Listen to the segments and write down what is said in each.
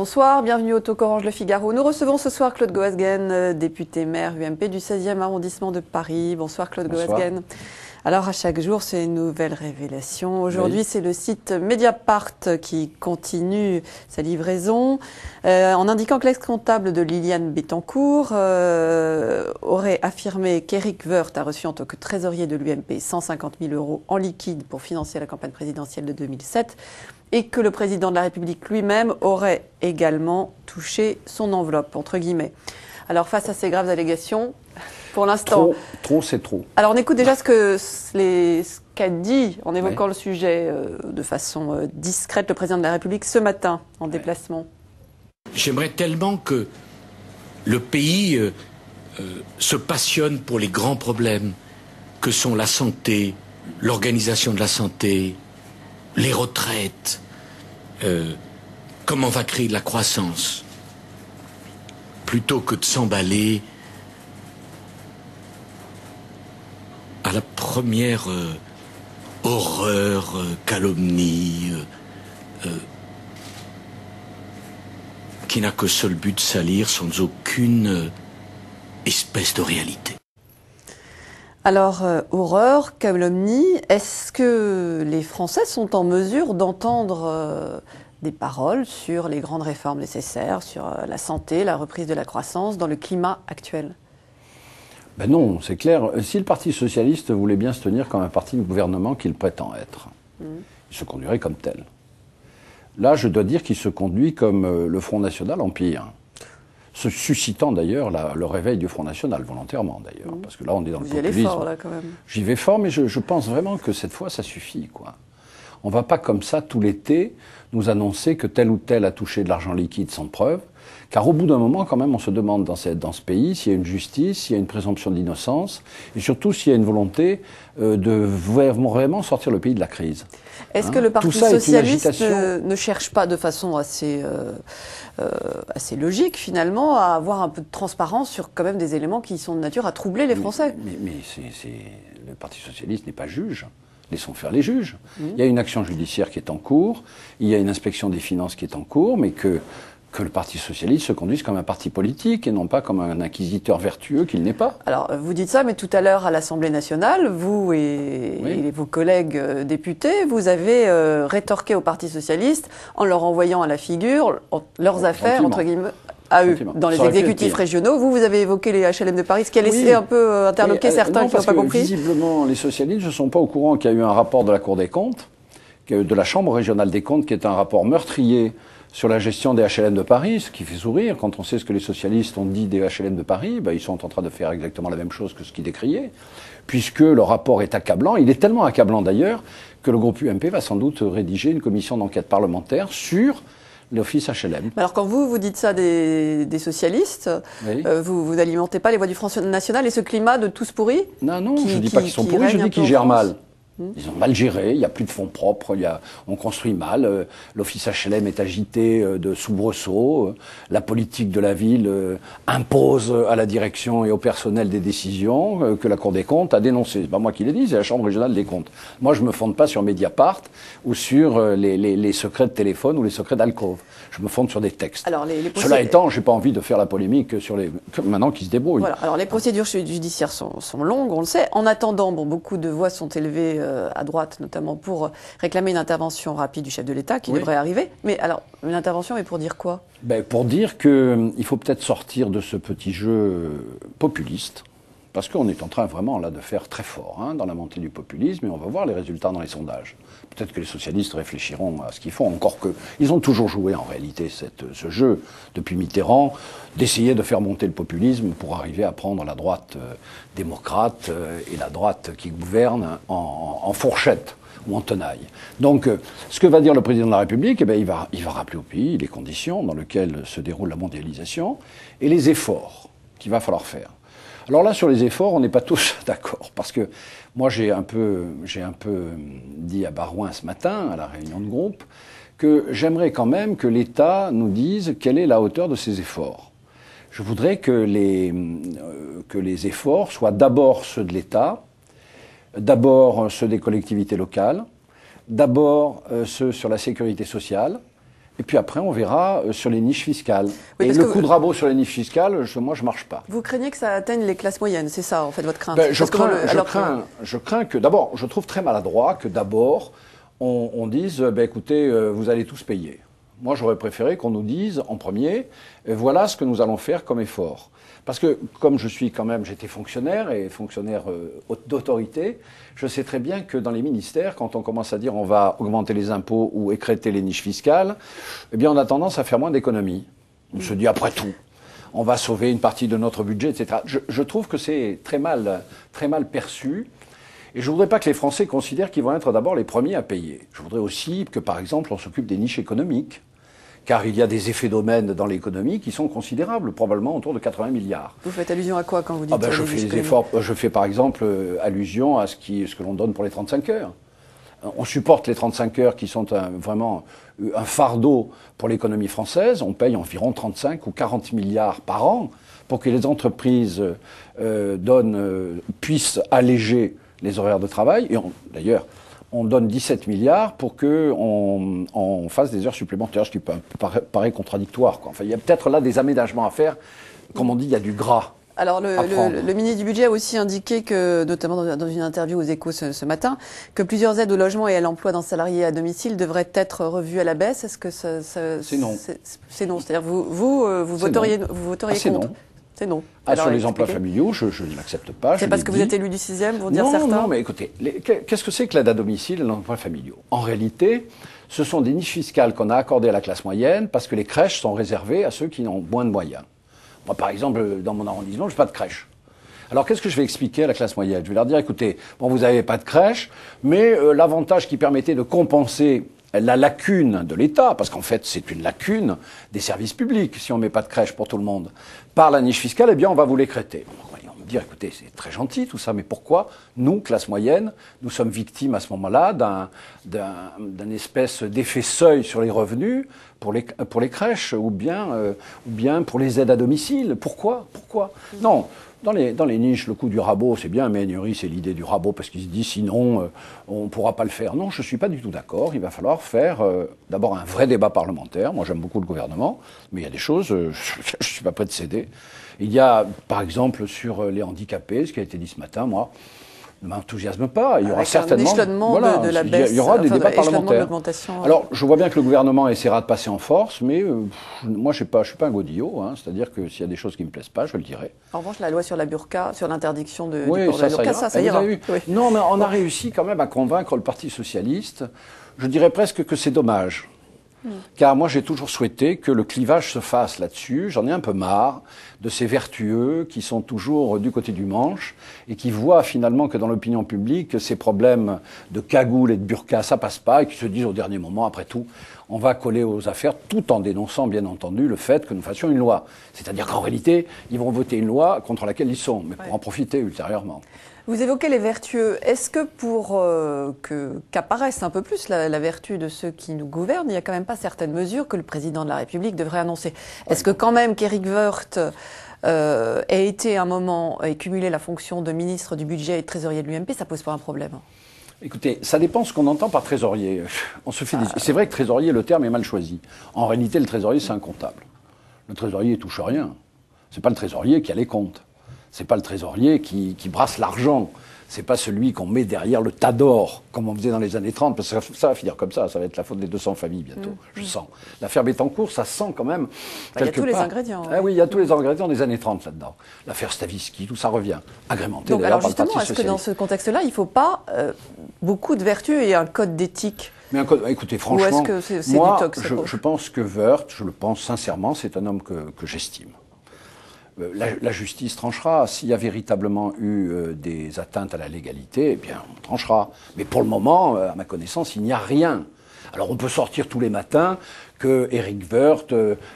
Bonsoir, bienvenue au Talk Orange Le Figaro. Nous recevons ce soir Claude Goasguen, député maire UMP du 16e arrondissement de Paris. Bonsoir Claude Goasguen. Alors à chaque jour, c'est une nouvelle révélation. Aujourd'hui, c'est le site Mediapart qui continue sa livraison en indiquant que l'ex-comptable de Liliane Bettencourt aurait affirmé qu'Éric Woerth a reçu en tant que trésorier de l'UMP 150 000 € en liquide pour financer la campagne présidentielle de 2007 et que le président de la République lui-même aurait également touché son enveloppe, entre guillemets. Alors face à ces graves allégations, pour l'instant... Trop, c'est trop. Alors on écoute déjà ce qu'a dit, en évoquant le sujet de façon discrète, le président de la République ce matin, en déplacement. J'aimerais tellement que le pays se passionne pour les grands problèmes que sont la santé, l'organisation de la santé, les retraites, comment on va créer de la croissance, plutôt que de s'emballer à la première horreur, calomnie, qui n'a que seul but de salir sans aucune espèce de réalité. Alors, horreur, calomnie, est-ce que les Français sont en mesure d'entendre des paroles sur les grandes réformes nécessaires, sur la santé, la reprise de la croissance, dans le climat actuel ? Ben non, c'est clair. Si le Parti socialiste voulait bien se tenir comme un parti de gouvernement qu'il prétend être, il se conduirait comme tel. Là, je dois dire qu'il se conduit comme le Front National Empire, se suscitant d'ailleurs le réveil du Front National, volontairement d'ailleurs, parce que là on est dans le populisme. Vous y allez fort là quand même. J'y vais fort, mais je pense vraiment que cette fois ça suffit, quoi. On ne va pas comme ça tout l'été nous annoncer que tel ou tel a touché de l'argent liquide sans preuve, car au bout d'un moment quand même on se demande dans ce pays s'il y a une justice, s'il y a une présomption d'innocence, et surtout s'il y a une volonté de vraiment sortir le pays de la crise. Est-ce que le Parti socialiste ne cherche pas de façon assez logique finalement à avoir un peu de transparence sur quand même des éléments qui sont de nature à troubler les Français ? Mais le Parti socialiste n'est pas juge. Laissons faire les juges. Il y a une action judiciaire qui est en cours, il y a une inspection des finances qui est en cours, mais que le Parti socialiste se conduise comme un parti politique et non pas comme un inquisiteur vertueux qu'il n'est pas. Alors, vous dites ça, mais tout à l'heure à l'Assemblée nationale, vous et vos collègues députés, vous avez rétorqué au Parti socialiste en leur envoyant à la figure leurs affaires, entre guillemets, à eux, dans les exécutifs régionaux. Vous avez évoqué les HLM de Paris, ce qui a laissé un peu interloquer certains qui n'ont pas compris. Visiblement, les socialistes ne sont pas au courant qu'il y a eu un rapport de la Cour des comptes, de la Chambre régionale des comptes, qui est un rapport meurtrier sur la gestion des HLM de Paris, ce qui fait sourire quand on sait ce que les socialistes ont dit des HLM de Paris. Ils sont en train de faire exactement la même chose que ce qu'ils décriaient, puisque le rapport est accablant. Il est tellement accablant d'ailleurs que le groupe UMP va sans doute rédiger une commission d'enquête parlementaire sur l'office HLM. Alors quand vous dites ça des socialistes, vous n'alimentez pas les voix du Front National et ce climat de tous pourris ? Non, je ne dis pas qu'ils sont pourris, je dis qu'ils gèrent mal. Ils ont mal géré, il n'y a plus de fonds propres, on construit mal, l'office HLM est agité de soubresauts, la politique de la ville impose à la direction et au personnel des décisions que la Cour des comptes a dénoncées. C'est pas moi qui l'ai dit, c'est la Chambre régionale des comptes. Moi, je me fonde pas sur Mediapart ou sur les secrets de téléphone ou les secrets d'alcôve. Je me fonde sur des textes. Alors, Cela étant, j'ai pas envie de faire la polémique sur maintenant qu'ils se débrouillent. Voilà. Alors les procédures judiciaires sont longues, on le sait. En attendant, beaucoup de voix sont élevées à droite, notamment pour réclamer une intervention rapide du chef de l'État qui devrait arriver. Mais alors, une intervention est pour dire quoi ? Pour dire qu'il faut peut-être sortir de ce petit jeu populiste, parce qu'on est en train vraiment là de faire très fort dans la montée du populisme, et on va voir les résultats dans les sondages. Peut-être que les socialistes réfléchiront à ce qu'ils font, encore que ils ont toujours joué en réalité ce jeu depuis Mitterrand, d'essayer de faire monter le populisme pour arriver à prendre la droite démocrate et la droite qui gouverne en fourchette ou en tenaille. Donc, ce que va dire le président de la République, il va rappeler au pays les conditions dans lesquelles se déroule la mondialisation et les efforts qu'il va falloir faire. Alors là, sur les efforts, on n'est pas tous d'accord, parce que moi, j'ai un peu dit à Barouin ce matin, à la réunion de groupe, que j'aimerais quand même que l'État nous dise quelle est la hauteur de ses efforts. Je voudrais que les efforts soient d'abord ceux de l'État, d'abord ceux des collectivités locales, d'abord ceux sur la sécurité sociale, Et puis après, on verra sur les niches fiscales. Oui, et le coup de rabot sur les niches fiscales, moi, je ne marche pas. Vous craignez que ça atteigne les classes moyennes, c'est ça, en fait, votre crainte? Je crains que, d'abord, je trouve très maladroit que d'abord, on dise, écoutez, vous allez tous payer. Moi, j'aurais préféré qu'on nous dise en premier, voilà ce que nous allons faire comme effort. Parce que, comme je suis quand même, j'étais fonctionnaire et fonctionnaire d'autorité, je sais très bien que dans les ministères, quand on commence à dire on va augmenter les impôts ou écrêter les niches fiscales, eh bien, on a tendance à faire moins d'économies. On se dit, après tout, on va sauver une partie de notre budget, etc. Je trouve que c'est très mal perçu. Et je ne voudrais pas que les Français considèrent qu'ils vont être d'abord les premiers à payer. Je voudrais aussi que, par exemple, on s'occupe des niches économiques. Car il y a des effets domaines dans l'économie qui sont considérables, probablement autour de 80 milliards. Vous faites allusion à quoi quand vous dites je fais par exemple allusion à ce que l'on donne pour les 35 heures. On supporte les 35 heures qui sont vraiment un fardeau pour l'économie française. On paye environ 35 ou 40 milliards par an pour que les entreprises puissent alléger les horaires de travail. Et d'ailleurs, on donne 17 milliards pour qu'on fasse des heures supplémentaires, ce qui paraît contradictoire, quoi. Enfin, il y a peut-être là des aménagements à faire. Comme on dit, il y a du gras. Alors, le ministre du Budget a aussi indiqué que, notamment dans une interview aux Échos ce matin, que plusieurs aides au logement et à l'emploi d'un salarié à domicile devraient être revues à la baisse. Est-ce que c'est non. C'est non. C'est-à-dire vous voteriez contre? Non. C'est non. Alors, sur les emplois familiaux, je ne l'accepte pas. C'est parce que vous êtes élu du 6e, vous dire certains? Non, mais écoutez, qu'est-ce que c'est que l'aide à domicile et l'emploi familiaux? En réalité, ce sont des niches fiscales qu'on a accordées à la classe moyenne parce que les crèches sont réservées à ceux qui ont moins de moyens. Moi, par exemple, dans mon arrondissement, je n'ai pas de crèche. Alors, qu'est-ce que je vais expliquer à la classe moyenne? Je vais leur dire, écoutez, bon, vous n'avez pas de crèche, mais l'avantage qui permettait de compenser la lacune de l'État, parce qu'en fait, c'est une lacune des services publics, si on ne met pas de crèche pour tout le monde, par la niche fiscale, eh bien, on va vous l'écrêter. On va me dire, écoutez, c'est très gentil tout ça, mais pourquoi, nous, classe moyenne, nous sommes victimes à ce moment-là d'un espèce d'effet seuil sur les revenus pour les crèches, ou bien pour les aides à domicile? Pourquoi Non. Dans les niches, le coup du rabot, c'est bien, mais Agnery, c'est l'idée du rabot, parce qu'il se dit sinon, on ne pourra pas le faire. Non, je ne suis pas du tout d'accord. Il va falloir faire d'abord un vrai débat parlementaire. Moi, j'aime beaucoup le gouvernement, mais il y a des choses, je ne suis pas prêt de céder. Il y a, par exemple, sur les handicapés, ce qui a été dit ce matin, moi, ne m'enthousiasme pas. Il y aura certainement de la baisse, il y aura des débats parlementaires. De Alors, je vois bien que le gouvernement essaiera de passer en force, mais moi, je suis pas un godillot. C'est-à-dire que s'il y a des choses qui me plaisent pas, je le dirai. En revanche, la loi sur la burqa, sur l'interdiction du port de la burqa, ça ira. Oui. Non, mais on a réussi quand même à convaincre le Parti socialiste. Je dirais presque que c'est dommage. Car moi, j'ai toujours souhaité que le clivage se fasse là-dessus. J'en ai un peu marre de ces vertueux qui sont toujours du côté du manche et qui voient finalement que dans l'opinion publique, ces problèmes de cagoule et de burqa, ça passe pas, et qui se disent au dernier moment, après tout, on va coller aux affaires, tout en dénonçant, bien entendu, le fait que nous fassions une loi. C'est-à-dire qu'en réalité, ils vont voter une loi contre laquelle ils sont, mais pour en profiter ultérieurement. Vous évoquez les vertueux. Est-ce que pour qu'apparaisse un peu plus la vertu de ceux qui nous gouvernent, il n'y a quand même pas certaines mesures que le président de la République devrait annoncer? Est-ce que quand même qu'Éric Woerth ait été un moment et cumulé la fonction de ministre du budget et de trésorier de l'UMP, ça pose pas un problème? Écoutez, ça dépend ce qu'on entend par trésorier. C'est vrai que trésorier, le terme est mal choisi. En réalité, le trésorier, c'est un comptable. Le trésorier ne touche rien. C'est pas le trésorier qui a les comptes. C'est pas le trésorier qui brasse l'argent. C'est pas celui qu'on met derrière le tas d'or, comme on faisait dans les années 30, parce que ça va finir comme ça va être la faute des 200 familles bientôt, je sens. L'affaire Bettencourt, ça sent quand même il y a tous les ingrédients. Ah oui, il y a tous les ingrédients des années 30 là-dedans. L'affaire Stavisky, tout ça revient, agrémenté d'ailleurs par le Parti socialiste. Alors justement, est-ce que dans ce contexte-là, il ne faut pas beaucoup de vertus et un code d'éthique? Mais écoutez, franchement, ou est-ce que c'est moi, du tox, je pense que Woerth, je le pense sincèrement, c'est un homme que j'estime. La justice tranchera. S'il y a véritablement eu des atteintes à la légalité, eh bien, on tranchera. Mais pour le moment, à ma connaissance, il n'y a rien. Alors, on peut sortir tous les matins que Éric Woerth,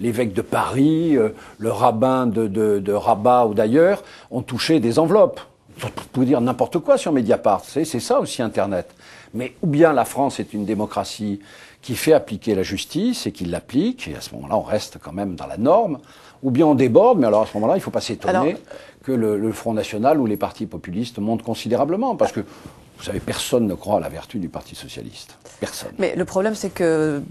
l'évêque de Paris, le rabbin de Rabat ou d'ailleurs, ont touché des enveloppes. Vous pouvez dire n'importe quoi sur Mediapart. C'est ça aussi, Internet. Mais ou bien la France est une démocratie qui fait appliquer la justice et qui l'applique, et à ce moment-là, on reste quand même dans la norme, ou bien on déborde, mais alors à ce moment-là, il ne faut pas s'étonner que le Front National ou les partis populistes montent considérablement, parce que Vous savez, personne ne croit à la vertu du Parti socialiste. Personne. Mais le problème, c'est que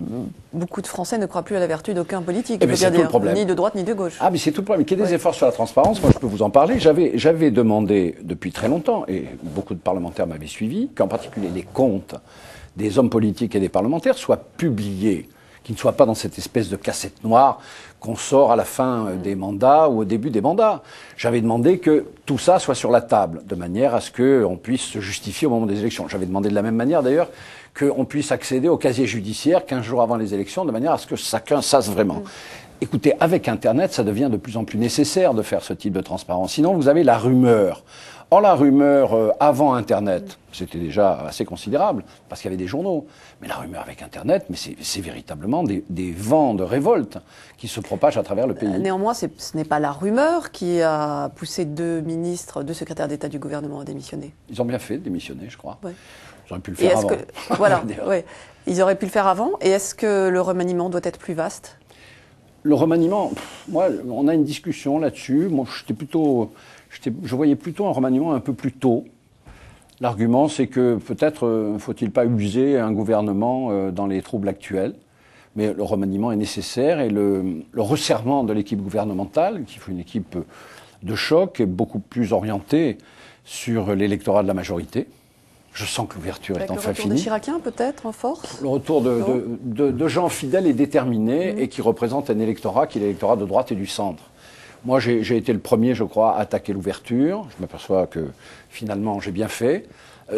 beaucoup de Français ne croient plus à la vertu d'aucun politique. Eh bien, c'est tout le problème. Ni de droite, ni de gauche. Ah, mais c'est tout le problème. Qu'il y ait des efforts sur la transparence, moi, je peux vous en parler. J'avais demandé depuis très longtemps, et beaucoup de parlementaires m'avaient suivi, qu'en particulier les comptes des hommes politiques et des parlementaires soient publiés, qu'ils ne soient pas dans cette espèce de cassette noire qu'on sort à la fin des mandats ou au début des mandats. J'avais demandé que tout ça soit sur la table, de manière à ce qu'on puisse se justifier au moment des élections. J'avais demandé de la même manière, d'ailleurs, qu'on puisse accéder au casier judiciaire 15 jours avant les élections, de manière à ce que chacun sache vraiment. Écoutez, avec Internet, ça devient de plus en plus nécessaire de faire ce type de transparence. Sinon, vous avez la rumeur. Or, la rumeur avant Internet, c'était déjà assez considérable, parce qu'il y avait des journaux. Mais la rumeur avec Internet, mais c'est véritablement des vents de révolte qui se propagent à travers le pays. Néanmoins, ce n'est pas la rumeur qui a poussé 2 ministres, 2 secrétaires d'État du gouvernement à démissionner. Ils ont bien fait de démissionner, je crois. Ouais. Ils auraient pu le faire avant. Voilà, ouais. Ils auraient pu le faire avant. Et est-ce que le remaniement doit être plus vaste ? Le remaniement, moi, on a une discussion là-dessus. Moi, je voyais plutôt un remaniement un peu plus tôt. L'argument, c'est que peut-être ne faut-il pas user un gouvernement dans les troubles actuels. Mais le remaniement est nécessaire et le resserrement de l'équipe gouvernementale, qui fait une équipe de choc, est beaucoup plus orienté sur l'électorat de la majorité. Je sens que l'ouverture est enfin finie. Le retour des Chiraciens, peut-être, en force ? Le retour de gens fidèles et déterminés et qui représentent un électorat qui est l'électorat de droite et du centre. Moi, j'ai été le premier, je crois, à attaquer l'ouverture. Je m'aperçois que, finalement, j'ai bien fait.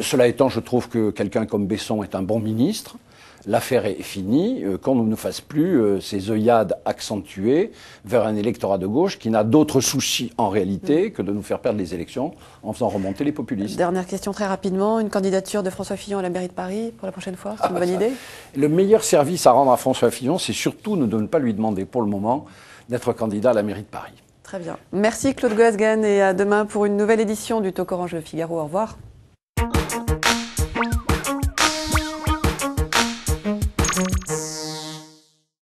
Cela étant, je trouve que quelqu'un comme Besson est un bon ministre. L'affaire est finie, qu'on ne nous fasse plus ces œillades accentuées vers un électorat de gauche qui n'a d'autre souci en réalité que de nous faire perdre les élections en faisant remonter les populistes. Dernière question très rapidement, une candidature de François Fillon à la mairie de Paris pour la prochaine fois, c'est une bonne idée ? Le meilleur service à rendre à François Fillon, c'est surtout de ne pas lui demander pour le moment d'être candidat à la mairie de Paris. Très bien. Merci Claude Goasguen et à demain pour une nouvelle édition du Talk Orange Le Figaro. Au revoir.